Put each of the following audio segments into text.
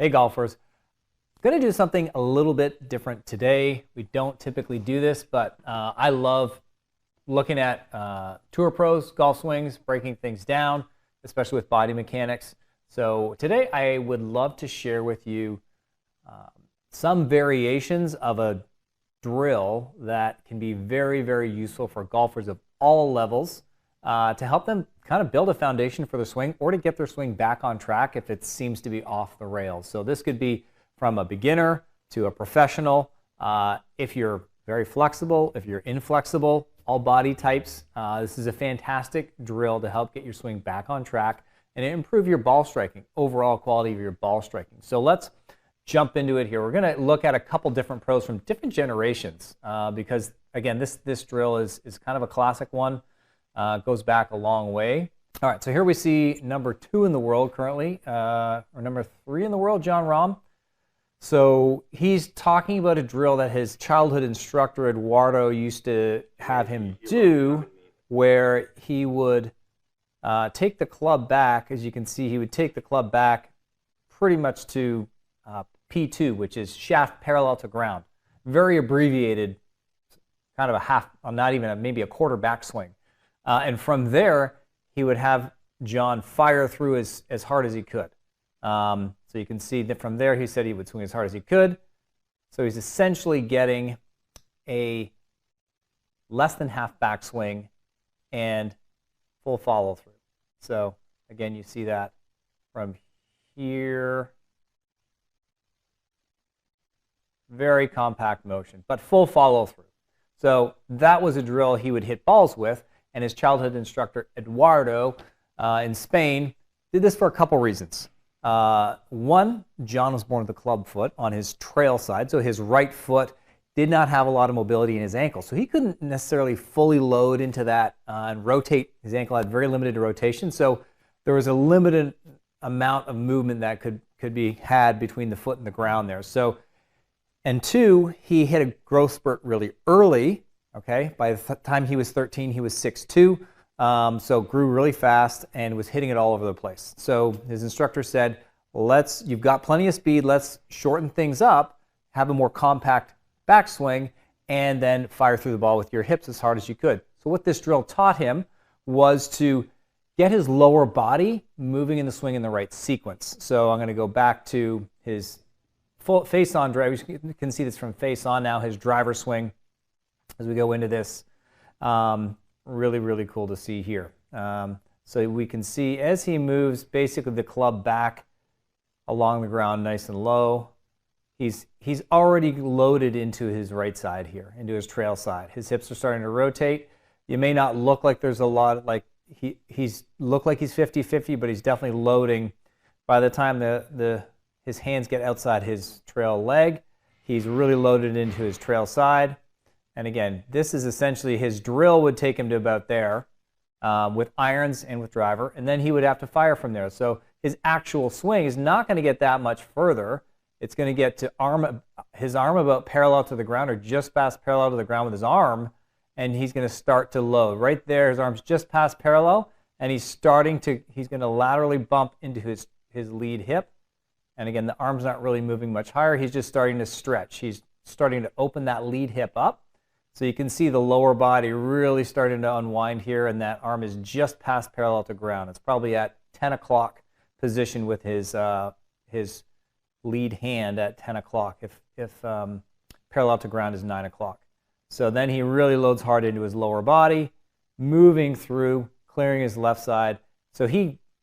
Hey golfers, going to do something a little bit different today. We don't typically do this, but I love looking at tour pros, golf swings, breaking things down, especially with body mechanics. So today I would love to share with you some variations of a drill that can be very, very useful for golfers of all levels to help them kind of build a foundation for their swing or to get their swing back on track if it seems to be off the rails. So this could be from a beginner to a professional. If you're very flexible, if you're inflexible, all body types, this is a fantastic drill to help get your swing back on track and improve your ball striking, overall quality of your ball striking. So let's jump into it here. We're going to look at a couple different pros from different generations because, again, this drill is kind of a classic one. Goes back a long way. All right, so here we see number 2 in the world currently, or number 3 in the world, Jon Rahm. So he's talking about a drill that his childhood instructor, Eduardo, used to have him do, where he would take the club back. As you can see, he would take the club back pretty much to P2, which is shaft parallel to ground. Very abbreviated, kind of a half, not even maybe a quarter backswing. And from there, he would have Jon fire through as hard as he could. So you can see that from there, he said he would swing as hard as he could. So he's essentially getting a less than half backswing and full follow through. So again, you see that from here. Very compact motion, but full follow through. So that was a drill he would hit balls with. And his childhood instructor, Eduardo, in Spain, did this for a couple reasons. One, Jon was born with a club foot on his trail side, so his right foot did not have a lot of mobility in his ankle. So he couldn't necessarily fully load into that and rotate. His ankle had very limited rotation, so there was a limited amount of movement that could be had between the foot and the ground there. So, and two, he hit a growth spurt really early. Okay, by the time he was 13, he was 6'2", so grew really fast and was hitting it all over the place. So his instructor said, you've got plenty of speed, let's shorten things up, have a more compact backswing, and then fire through the ball with your hips as hard as you could. So what this drill taught him was to get his lower body moving in the swing in the right sequence. So I'm going to go back to his full face-on drive. You can see this from face-on now, his driver swing. As we go into this, really, really cool to see here. So we can see as he moves basically the club back along the ground nice and low, he's already loaded into his right side here, into his trail side. His hips are starting to rotate. You may not look like there's a lot, like he's look like he's 50-50, but he's definitely loading. By the time his hands get outside his trail leg, he's really loaded into his trail side. And again, this is essentially his drill would take him to about there with irons and with driver, and then he would have to fire from there. So his actual swing is not going to get that much further. It's going to get to his arm about parallel to the ground or just past parallel to the ground with his arm, and he's going to start to load. Right there, his arm's just past parallel, and he's going to laterally bump into his lead hip. And again, the arm's not really moving much higher. He's just starting to stretch. He's starting to open that lead hip up. So you can see the lower body really starting to unwind here, and that arm is just past parallel to ground. It's probably at 10 o'clock position with his lead hand at 10 o'clock if parallel to ground is 9 o'clock. So then he really loads hard into his lower body, moving through, clearing his left side. So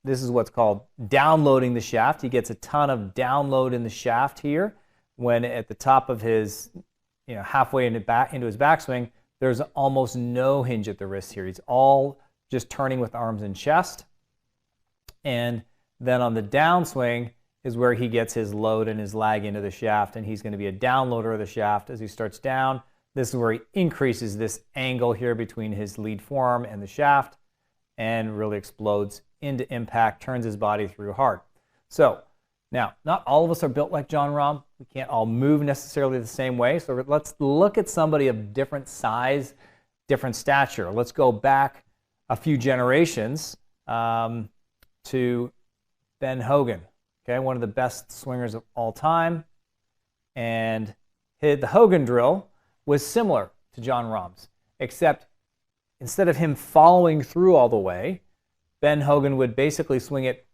this is what's called downloading the shaft. He gets a ton of download in the shaft here when at the top of his halfway into his backswing, there's almost no hinge at the wrist here. He's all just turning with arms and chest. And then on the downswing is where he gets his load and his lag into the shaft, and he's going to be a downloader of the shaft as he starts down. This is where he increases this angle here between his lead forearm and the shaft and really explodes into impact, turns his body through hard. So now, not all of us are built like Jon Rahm. We can't all move necessarily the same way. So let's look at somebody of different size, different stature. Let's go back a few generations to Ben Hogan. okay, one of the best swingers of all time. And the Hogan drill was similar to Jon Rahm's, except instead of him following through all the way, Ben Hogan would basically swing it,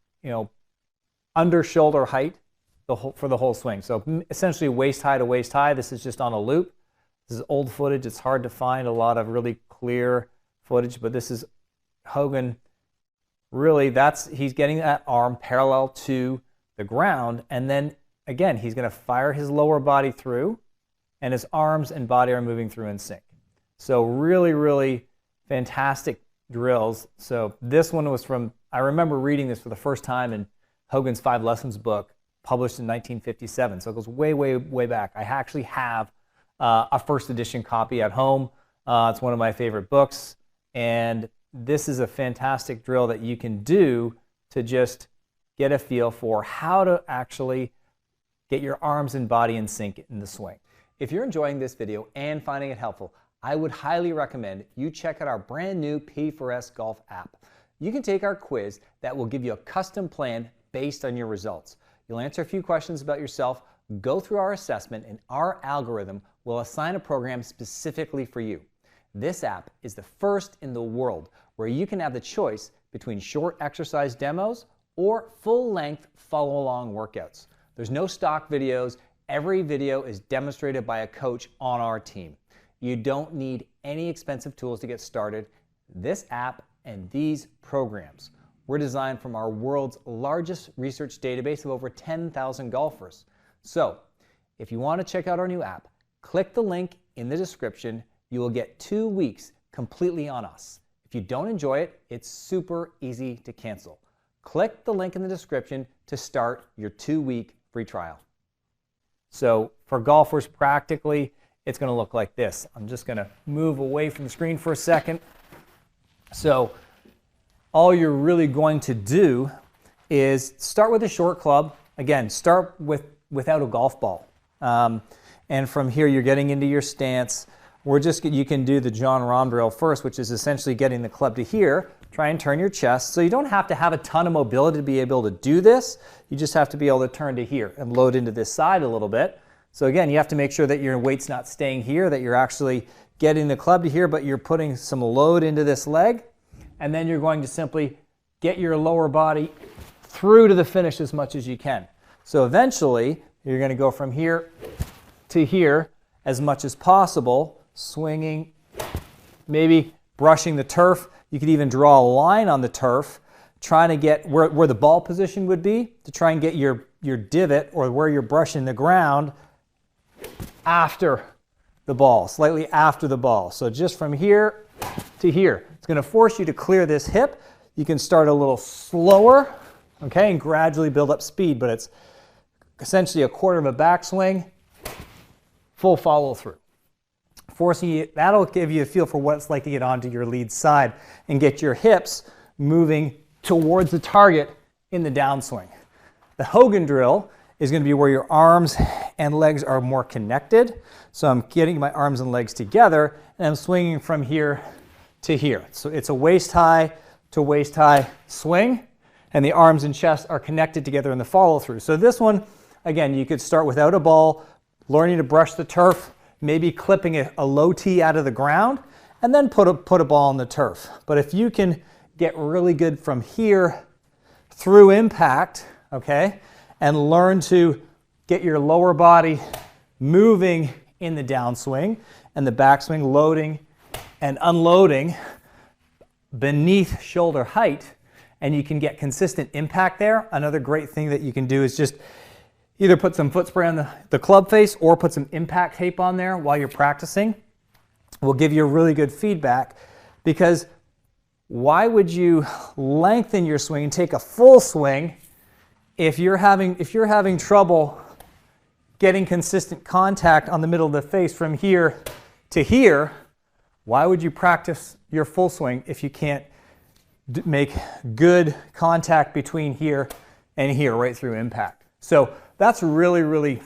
under shoulder height for the whole swing. So essentially waist high to waist high. This is just on a loop. This is old footage. It's hard to find a lot of really clear footage, but this is Hogan. Really, he's getting that arm parallel to the ground, and then again, he's going to fire his lower body through, and his arms and body are moving through in sync. So really, really fantastic drills. So this one was I remember reading this for the first time in Hogan's 5 Lessons book, published in 1957. So it goes way, way, way back. I actually have a first edition copy at home. It's one of my favorite books. And this is a fantastic drill that you can do to just get a feel for how to actually get your arms and body in sync in the swing. If you're enjoying this video and finding it helpful, I would highly recommend you check out our brand new P4S Golf app. You can take our quiz that will give you a custom plan based on your results. You'll answer a few questions about yourself, go through our assessment, and our algorithm will assign a program specifically for you. This app is the first in the world where you can have the choice between short exercise demos or full-length follow-along workouts. There's no stock videos. Every video is demonstrated by a coach on our team. You don't need any expensive tools to get started. This app and these programs were designed from our world's largest research database of over 10,000 golfers. So, if you want to check out our new app, click the link in the description. You will get 2 weeks completely on us. If you don't enjoy it, it's super easy to cancel. Click the link in the description to start your 2-week free trial. So for golfers, practically, it's going to look like this. I'm just going to move away from the screen for a second. So all you're really going to do is start with a short club. Again, start without a golf ball. And from here, you're getting into your stance. You can do the Jon Rahm drill first, which is essentially getting the club to here. Try and turn your chest. So you don't have to have a ton of mobility to be able to do this. You just have to be able to turn to here and load into this side a little bit. So again, you have to make sure that your weight's not staying here, that you're actually getting the club to here, but you're putting some load into this leg. And then you're going to simply get your lower body through to the finish as much as you can. So eventually, you're going to go from here to here as much as possible, swinging, maybe brushing the turf. You could even draw a line on the turf, trying to get where the ball position would be, to try and get your divot or where you're brushing the ground after the ball, slightly after the ball. So just from here to here. It's going to force you to clear this hip. You can start a little slower, okay, and gradually build up speed, but it's essentially a quarter of a backswing, full follow through. Forcing you, that'll give you a feel for what it's like to get onto your lead side and get your hips moving towards the target in the downswing. The Hogan drill is going to be where your arms and legs are more connected. So I'm getting my arms and legs together and I'm swinging from here to here. So it's a waist high to waist high swing, and the arms and chest are connected together in the follow through. So this one, again, you could start without a ball, learning to brush the turf, maybe clipping a low tee out of the ground, and then put a ball on the turf. But if you can get really good from here through impact, okay, and learn to get your lower body moving in the downswing and the backswing, loading and unloading beneath shoulder height, and you can get consistent impact there. Another great thing that you can do is just either put some foot spray on the club face or put some impact tape on there while you're practicing. Will give you really good feedback, because why would you lengthen your swing and take a full swing if you're having trouble getting consistent contact on the middle of the face from here to here? Why would you practice your full swing if you can't make good contact between here and here right through impact? So that's really, really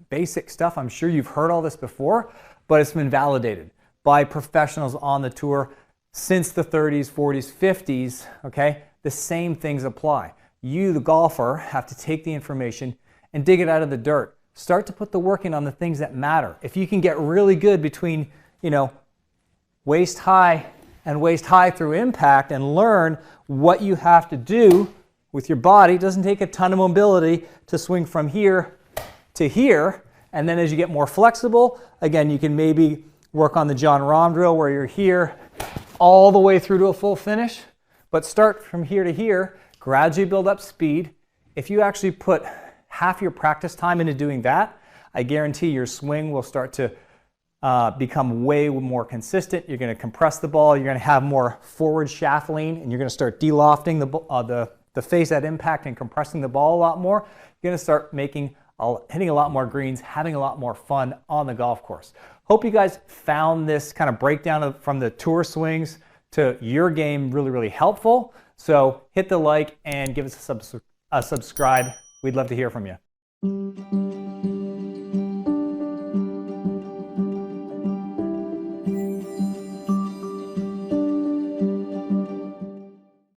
basic stuff. I'm sure you've heard all this before, but it's been validated by professionals on the tour since the 30s, 40s, 50s, okay? The same things apply. you, the golfer, have to take the information and dig it out of the dirt. Start to put the work in on the things that matter. If you can get really good between, waist high and waist high through impact and learn what you have to do with your body, it doesn't take a ton of mobility to swing from here to here. And then as you get more flexible, again, you can maybe work on the Jon Rahm drill where you're here all the way through to a full finish. But start from here to here, gradually build up speed. If you actually put half your practice time into doing that, I guarantee your swing will start to become way more consistent. You're going to compress the ball. You're going to have more forward shaft lean, and you're going to start de-lofting the face at impact and compressing the ball a lot more. You're going to start hitting a lot more greens, having a lot more fun on the golf course. Hope you guys found this kind of breakdown from the tour swings to your game really, really helpful. So hit the like and give us a subscribe. We'd love to hear from you.